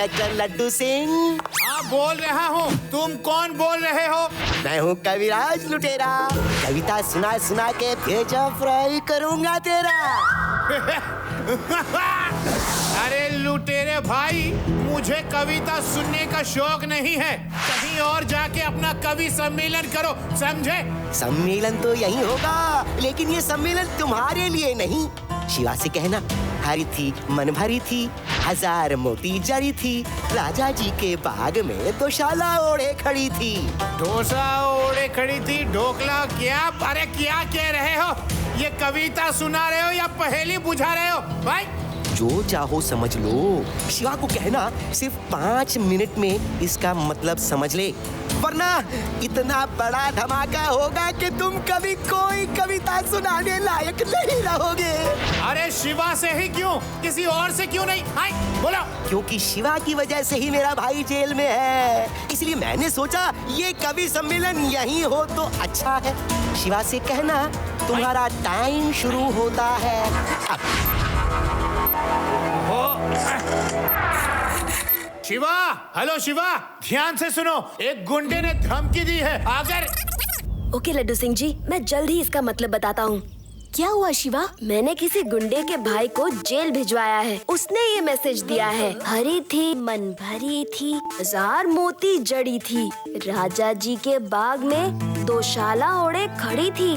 Inspector Laddu Singh. हाँ बोल रहा हूँ। तुम कौन बोल रहे हो? मैं हूँ कविराज लुटेरा। कविता सुना सुना के भेजा फ्राई करूँगा तेरा। अरे लुटेरे भाई, मुझे कविता सुनने का शौक नहीं है। कहीं और जाके अपना कवि सम्मेलन करो, समझे? सम्मेलन तो यही होगा, लेकिन ये सम्मेलन तुम्हारे लिए नहीं। शिवा से कहना, हरी थी मन भरी थी, 1000 मोती जड़ी थी, राजा जी के बाग में दोशाला ओढ़े खड़ी थी। डोसा ओढ़े खड़ी थी, ढोकला क्या? अरे क्या कह रहे हो? ये कविता सुना रहे हो या पहेली बुझा रहे हो भाई? जो चाहो समझ लो। शिवा को कहना सिर्फ 5 मिनट में इसका मतलब समझ ले, वरना इतना बड़ा धमाका होगा कि तुम कभी कोई कविता सुनाने लायक नहीं रहोगे। अरे शिवा से ही क्यों? किसी और से क्यों नहीं? हाय बोलो। क्योंकि शिवा की वजह से ही मेरा भाई जेल में है, इसलिए मैंने सोचा ये कवि सम्मेलन यहीं हो तो अच्छा है। शिवा से कहना तुम्हारा टाइम शुरू होता है अब। शिवा, हेलो शिवा, ध्यान से सुनो। एक गुंडे ने धमकी दी है, अगर... ओके लड्डू सिंह जी, मैं जल्द ही इसका मतलब बताता हूँ। क्या हुआ शिवा? मैंने किसी गुंडे के भाई को जेल भिजवाया है। उसने ये मैसेज दिया है, हरी थी मन भरी थी, 1000 मोती जड़ी थी, राजा जी के बाग में दोशाला ओढ़े खड़ी थी।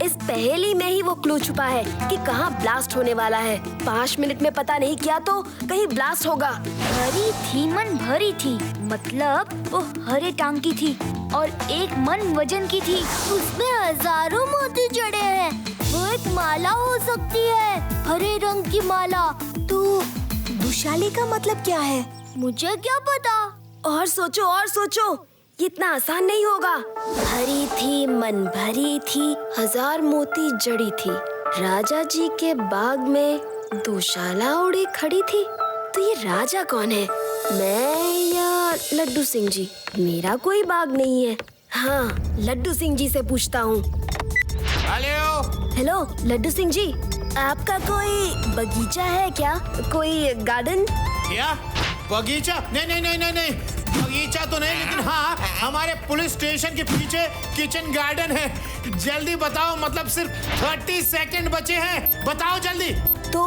इस पहेली में ही वो क्लू छुपा है कि कहाँ ब्लास्ट होने वाला है। 5 मिनट में पता नहीं किया तो कहीं ब्लास्ट होगा। हरी थी मन भरी थी, मतलब वो हरे टांग की थी और 1 मन वजन की थी। उसमें 1000 मोती जड़े हैं। वो एक माला हो सकती है, हरे रंग की माला। तो दुशाले का मतलब क्या है? मुझे क्या पता। और सोचो और सोचो, ये इतना आसान नहीं होगा। हरी थी मन भरी थी, 1000 मोती जड़ी थी, राजा जी के बाग में दोशाला ओढ़े खड़ी थी। तो ये राजा कौन है? मैं या लड्डू सिंह जी? मेरा कोई बाग नहीं है। हाँ, लड्डू सिंह जी से पूछता हूँ। हेलो लड्डू सिंह जी, आपका कोई बगीचा है क्या? कोई गार्डन? क्या बगीचा? नहीं, बगीचा तो नहीं, लेकिन हाँ हमारे पुलिस स्टेशन के पीछे किचन गार्डन है। जल्दी बताओ, मतलब सिर्फ 30 सेकंड बचे हैं, बताओ जल्दी। तो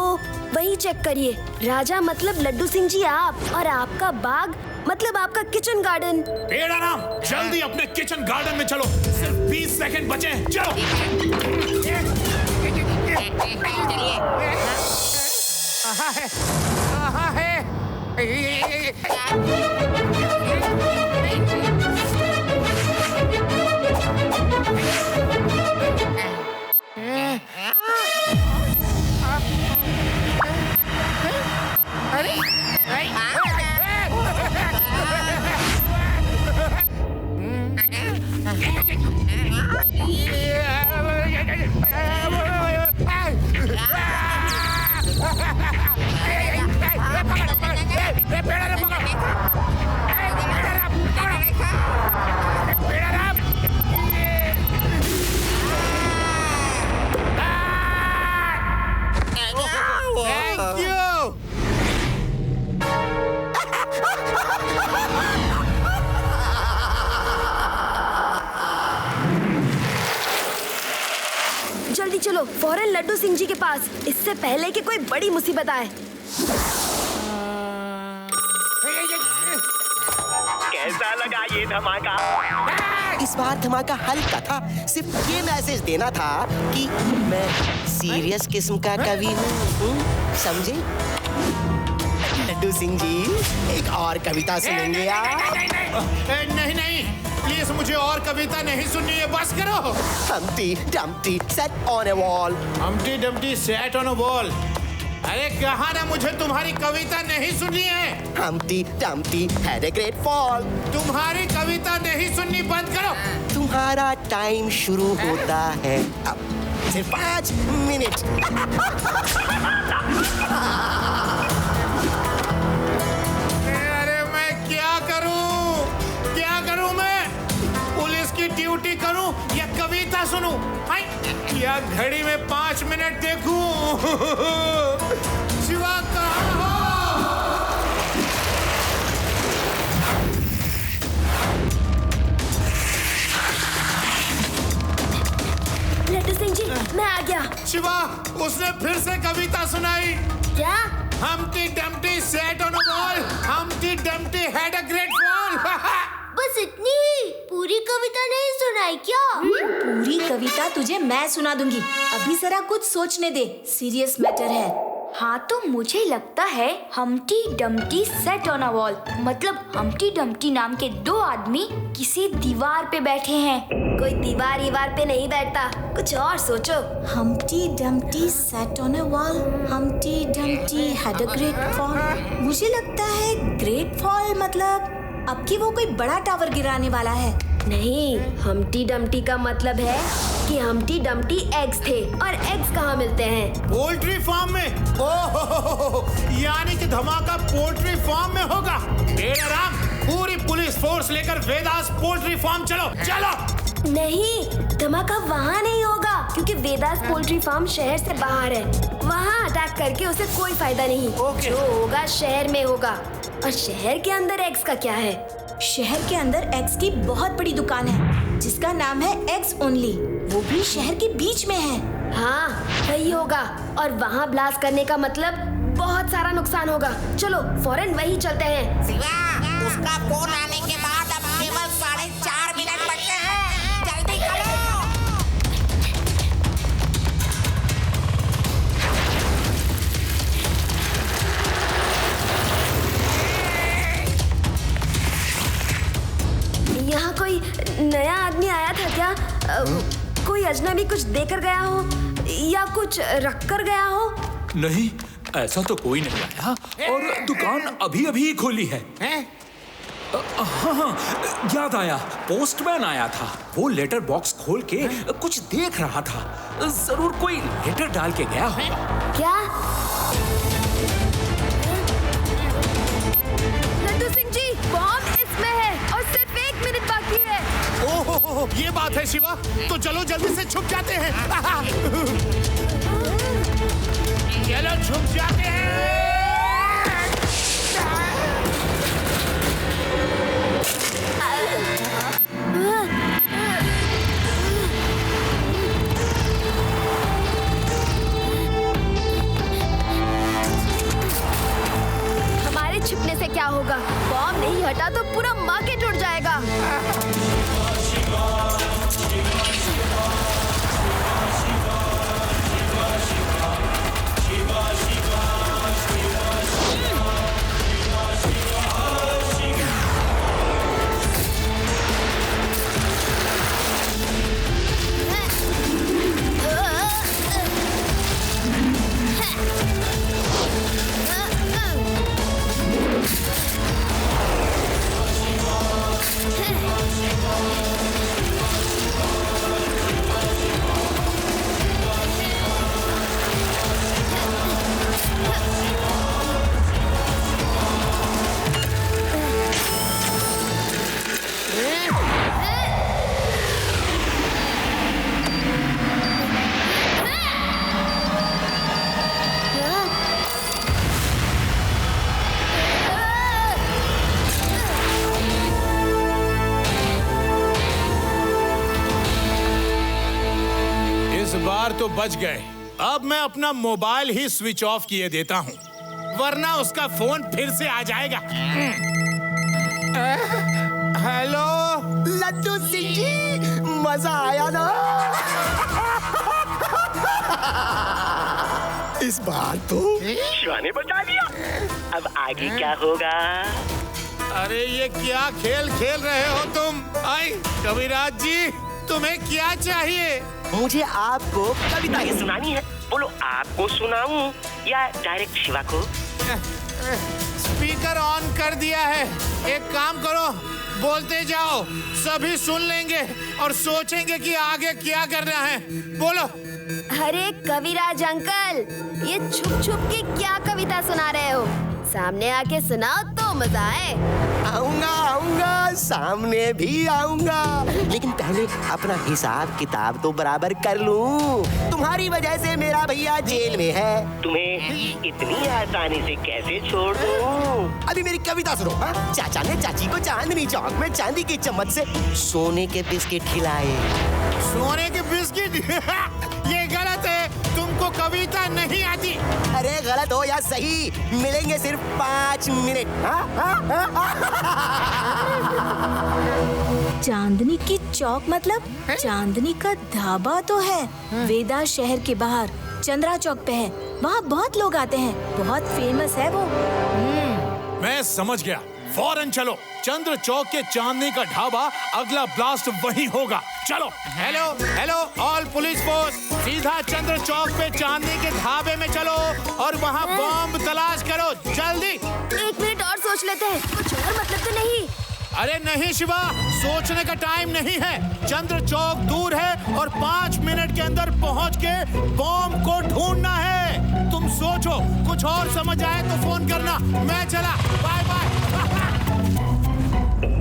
वही चेक करिए। राजा मतलब लड्डू सिंह जी आप, और आपका बाग मतलब आपका किचन गार्डन। पेड़ा राम, जल्दी अपने किचन गार्डन में चलो, सिर्फ 20 सेकंड बचे हैं, चलो। कहाँ है? जल्दी चलो, फौरन लड्डू सिंह जी के पास, इससे पहले कि कोई बड़ी मुसीबत आए। कैसा लगा ये धमाका? इस बार धमाका हल्का था, सिर्फ ये मैसेज देना था कि मैं सीरियस किस्म का कवि हूँ, समझे? लड्डू सिंह जी, एक और कविता सुनेंगे आप? नहीं, प्लीज मुझे और कविता नहीं सुननी है, बस करो। Humpty Dumpty sat on a wall. Humpty Dumpty sat on a wall. अरे कहा ना, मुझे तुम्हारी कविता नहीं सुननी है। Humpty Dumpty had a great fall. तुम्हारी कविता नहीं सुननी, बंद करो। तुम्हारा टाइम शुरू होता है अब, सिर्फ 5 मिनट। अरे मैं क्या करूं मैं? पुलिस की ड्यूटी करूं या कविता सुनूं? या घड़ी में 5 मिनट देखूं? शिवा कहाँ हो? शिवा, उसने फिर से कविता सुनाई। क्या? Humpty Dumpty sat on a wall. Humpty Dumpty had a great fall. बस इतनी ही? पूरी कविता नहीं सुनाई क्या? पूरी कविता तुझे मैं सुना दूंगी। अभी जरा कुछ सोचने दे, सीरियस मैटर है। हाँ तो मुझे लगता है Humpty Dumpty set on a wall, मतलब हम्टी डम्टी नाम के दो आदमी किसी दीवार पे बैठे हैं। कोई दीवार पे नहीं बैठता, कुछ और सोचो। Humpty Dumpty sat on a wall, Humpty Dumpty had a great fall. मुझे लगता है ग्रेट फॉल मतलब अब की वो कोई बड़ा टावर गिराने वाला है। नहीं, हम्टी डम्टी का मतलब है कि हम्टी डम्टी एग्स थे, और एग्स कहाँ मिलते हैं? पोल्ट्री फार्म में। ओहो, यानी कि धमाका पोल्ट्री फार्म में होगा। राम, पूरी पुलिस फोर्स लेकर वेदास पोल्ट्री फार्म चलो चलो। नहीं, धमाका वहाँ नहीं होगा, क्योंकि वेदास पोल्ट्री फार्म शहर से बाहर है। वहाँ अटैक करके उसे कोई फायदा नहीं। जो होगा शहर में होगा। और शहर के अंदर एग्स का क्या है? शहर के अंदर एग्स की बहुत बड़ी दुकान है जिसका नाम है एग्स ओनली। वो भी शहर के बीच में है। हाँ, वही होगा। और वहाँ ब्लास्ट करने का मतलब बहुत सारा नुकसान होगा। चलो फौरन वही चलते हैं। शिवा, उसका फोन आने के बाद अब केवल 4.5 मिनट बचे हैं। जल्दी करो। यहाँ कोई नया आदमी आया था क्या? कोई अजनबी कुछ देकर गया हो या कुछ रख कर गया हो? नहीं, ऐसा तो कोई नहीं आया और दुकान अभी अभी खोली है। हाँ, याद आया, पोस्टमैन आया था। वो लेटर बॉक्स खोल के कुछ देख रहा था। जरूर कोई लेटर डाल के गया होगा। क्या? लड्डू सिंह जी, बॉम्ब इसमें है और सिर्फ 1 मिनट बाकी है। ओहो, ये बात है शिवा, तो चलो जल्दी से छुप जाते हैं। चलो छुप जाते हैं। हमारे छिपने से क्या होगा? बॉम्ब नहीं हटा तो पूरा मार्केट उड़ जाएगा। बार तो बच गए। अब मैं अपना मोबाइल ही स्विच ऑफ किए देता हूँ, वरना उसका फोन फिर से आ जाएगा। हेलो लड्डू सिंह जी, मजा आया ना? इस बार तो शिवा ने बचा लिया। अब आगे क्या होगा? अरे ये क्या खेल खेल रहे हो तुम? आई कविराज जी, तुम्हें क्या चाहिए? मुझे आपको कविता ये सुनानी है। बोलो, आपको सुनाऊं या डायरेक्ट शिवा को? स्पीकर ऑन कर दिया है। एक काम करो, बोलते जाओ, सभी सुन लेंगे और सोचेंगे कि आगे क्या करना है। बोलो। अरे कविराज अंकल, ये छुप छुप के क्या कविता सुना रहे हो? सामने आके सुनाओ तो मजा आए। आऊंगा, सामने भी आऊंगा, लेकिन पहले अपना हिसाब किताब तो बराबर कर लूं। तुम्हारी वजह से मेरा भैया जेल में है। तुम्हें इतनी आसानी से कैसे छोड़ दूं? अभी मेरी कविता सुनो। चाचा ने चाची को चांदनी चौक में चांदी की चम्मच से सोने के बिस्किट खिलाए। सोने के बिस्किट? ये गलत है। तुम कविता नहीं आती। अरे गलत हो या सही, मिलेंगे सिर्फ 5 मिनट। चांदनी की चौक मतलब चांदनी का ढाबा तो है वेदा शहर के बाहर चंद्रा चौक पे है। वहाँ बहुत लोग आते हैं, बहुत फेमस है वो। मैं समझ गया, फौरन चलो। चंद्र चौक के चांदनी का ढाबा, अगला ब्लास्ट वहीं होगा। चलो। Hello hello all police force, सीधा चंद्र चौक पे चांदनी के ढाबे में चलो और वहाँ बॉम्ब तलाश करो, जल्दी। 1 मिनट और सोच लेते हैं, कुछ और मतलब तो नहीं? अरे नहीं शिवा, सोचने का टाइम नहीं है। चंद्र चौक दूर है और 5 मिनट के अंदर पहुँच के बॉम्ब को ढूंढना है। तुम सोचो, कुछ और समझ आए तो फोन करना। मैं चला, बाय बाय।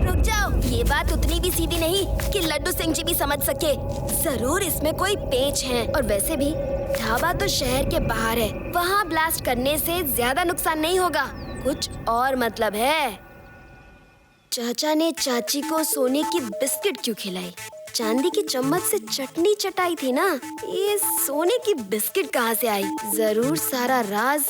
रुक जाओ, ये बात उतनी भी सीधी नहीं कि लड्डू सिंह जी भी समझ सके। जरूर इसमें कोई पेच है। और वैसे भी ढाबा तो शहर के बाहर है, वहाँ ब्लास्ट करने से ज्यादा नुकसान नहीं होगा। कुछ और मतलब है। चाचा ने चाची को सोने की बिस्किट क्यों खिलाई? चांदी की चम्मच से चटनी चटाई थी ना। ये सोने की बिस्किट कहाँ से आई? जरूर सारा राज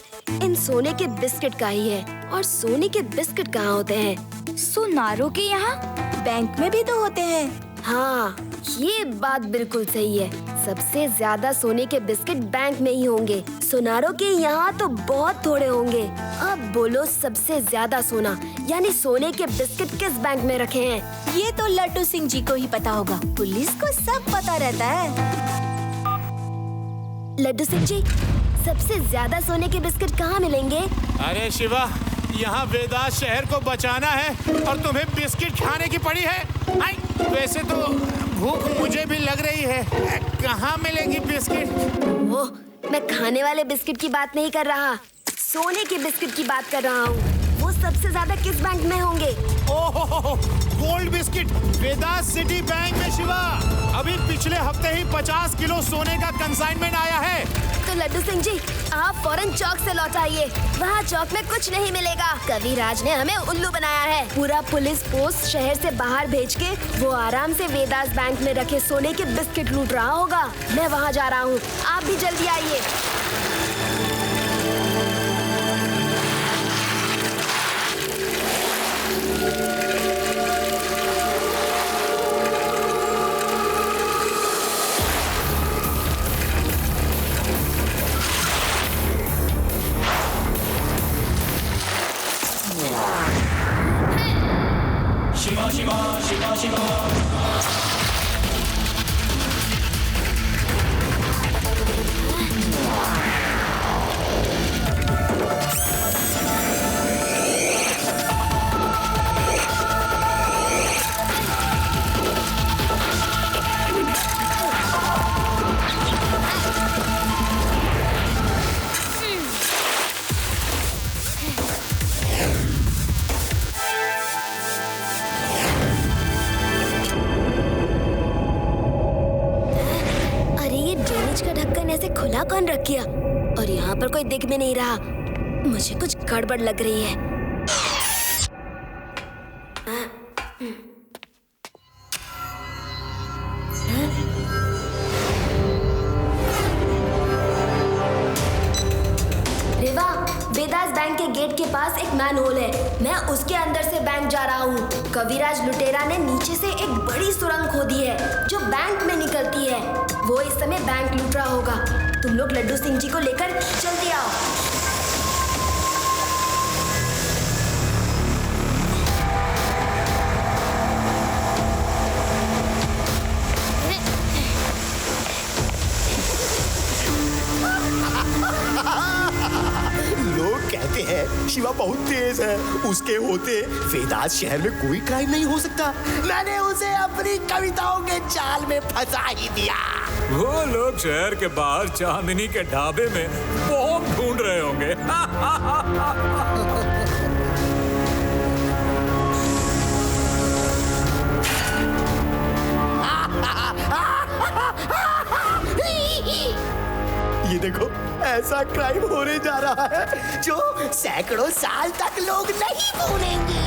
इन सोने के बिस्किट का ही है। और सोने के बिस्किट कहाँ होते हैं? सुनारों के यहाँ बैंक में भी तो होते हैं। हाँ, ये बात बिल्कुल सही है। सबसे ज्यादा सोने के बिस्किट बैंक में ही होंगे। सुनारों के यहाँ तो बहुत थोड़े होंगे। अब बोलो, सबसे ज्यादा सोना यानी सोने के बिस्किट किस बैंक में रखे हैं? ये तो लड्डू सिंह जी को ही पता होगा, पुलिस को सब पता रहता है। लड्डू सिंह जी, सबसे ज्यादा सोने के बिस्किट कहाँ मिलेंगे? अरे शिवा, यहाँ वेदास शहर को बचाना है और तुम्हें बिस्किट खाने की पड़ी है। आई, वैसे तो भूख मुझे भी लग रही है। कहाँ मिलेगी बिस्किट? ओह, मैं खाने वाले बिस्किट की बात नहीं कर रहा, सोने के बिस्किट की बात कर रहा हूँ। वो सबसे ज्यादा किस बैंक में होंगे? ओह, गोल्ड बिस्किट वेदास सिटी बैंक में शिवा। अभी पिछले हफ्ते ही 50 किलो सोने का कंसाइनमेंट आया है। तो लड्डू सिंह जी, आप फौरन चौक से लौट आइए। वहाँ चौक में कुछ नहीं मिलेगा। कविराज ने हमें उल्लू बनाया है। पूरा पुलिस पोस्ट शहर से बाहर भेज के वो आराम से वेदास बैंक में रखे सोने के बिस्किट लूट रहा होगा। मैं वहाँ जा रहा हूँ, आप भी जल्दी आइए। खुला कौन रख गया? और यहाँ पर कोई दिख भी नहीं रहा। मुझे कुछ गड़बड़ लग रही है। रेवा, वेदास बैंक के गेट के पास एक मैन होल है। मैं उसके अंदर से बैंक जा रहा हूँ। कविराज लुटेरा ने नीचे से एक बड़ी सुरंग खोदी है जो बैंक में निकलती है। वो इस समय बैंक लूट रहा होगा। तुम लोग लड्डू सिंह जी को लेकर जल्दी आओ। लोग कहते हैं शिवा बहुत तेज है, उसके होते वेदास शहर में कोई क्राइम नहीं हो सकता। मैंने उसे अपनी कविताओं के जाल में फंसा ही दिया। वो लोग शहर के बाहर चांदनी के ढाबे में बॉम्ब ढूंढ रहे होंगे। ये देखो, ऐसा क्राइम होने जा रहा है जो सैकड़ों साल तक लोग नहीं भूलेंगे।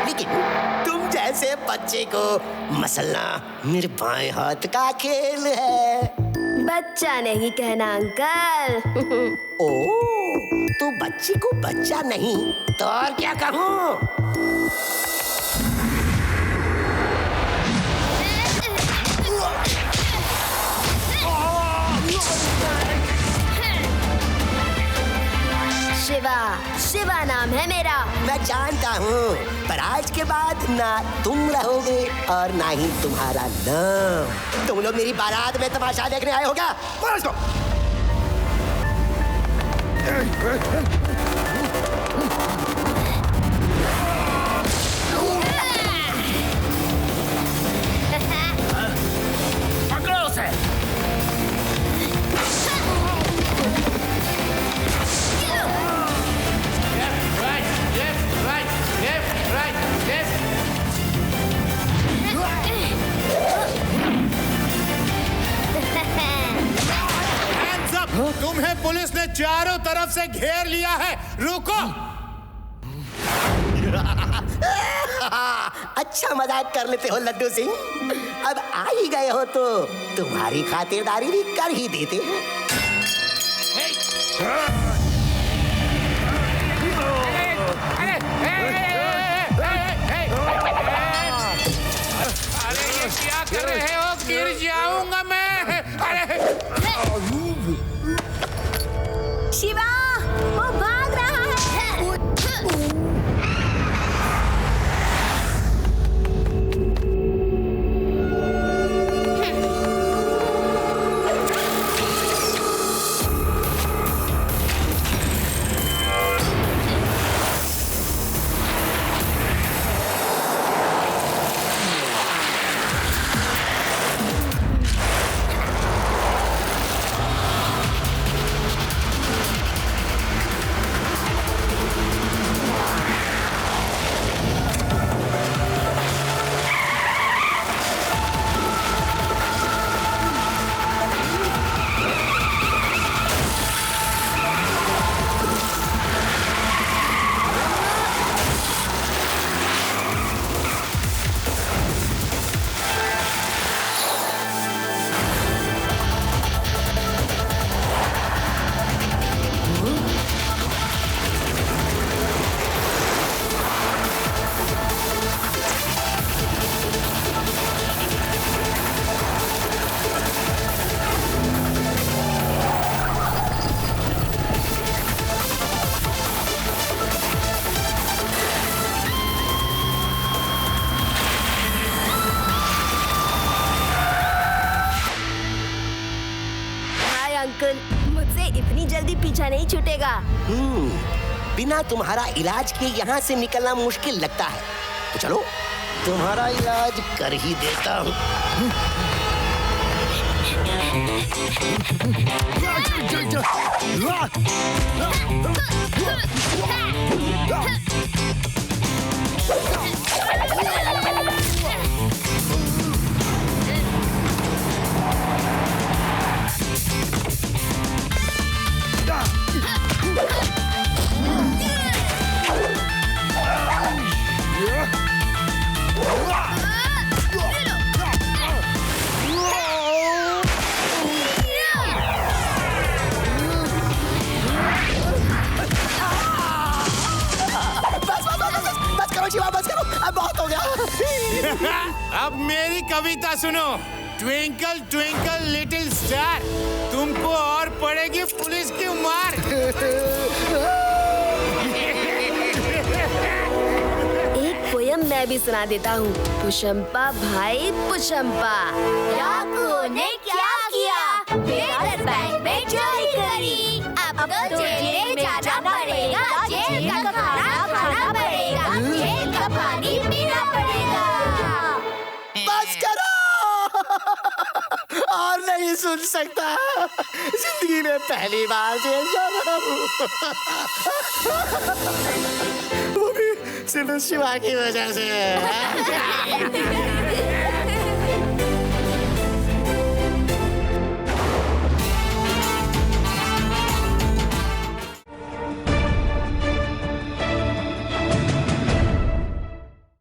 लेकिन तुम जैसे बच्चे को मसलना मेरे बाएं हाथ का खेल है। बच्चा नहीं कहना अंकल। ओ, तो बच्ची को बच्चा नहीं तो और क्या कहूँ? शिवा, शिवा नाम है मेरा। मैं जानता हूँ, पर आज के बाद ना तुम रहोगे और ना ही तुम्हारा नाम। तुम लोग मेरी बारात में तमाशा देखने आए हो क्या? बोलो इसको। पकड़ो उसे। तुम्हें पुलिस ने चारों तरफ से घेर लिया है, रुको। अच्छा मजाक कर लेते हो लड्डू सिंह। अब आ ही गए हो तो तुम्हारी खातिरदारी भी कर ही देते हैं। अरे ये क्या कर रहे हो? गिर जाऊंगा मैं। अरे शिवा, वो भाग रहा है। अंकल, मुझसे इतनी जल्दी पीछा नहीं छूटेगा। बिना तुम्हारा इलाज किए यहाँ से निकलना मुश्किल लगता है, तो चलो तुम्हारा इलाज कर ही देता हूँ। अब मेरी कविता सुनो। ट्विंकल ट्विंकल लिटिल स्टार, तुमको और पड़ेगी पुलिस की मार। एक पोयम मैं भी सुना देता हूँ। पुष्पा भाई पुष्पा, डाकू ने क्या किया? वेटर बैंक में चोरी करी। अब तो जेल में जाना पड़ेगा, जेल का खाना खाना पड़ेगा, जेल का पानी पीना पड़ेगा। बस करो, और नहीं सुन सकता। जिंदगी में पहली बार जेल जा रहा हूँ, वो भी सिर्फ शिवा की वजह से।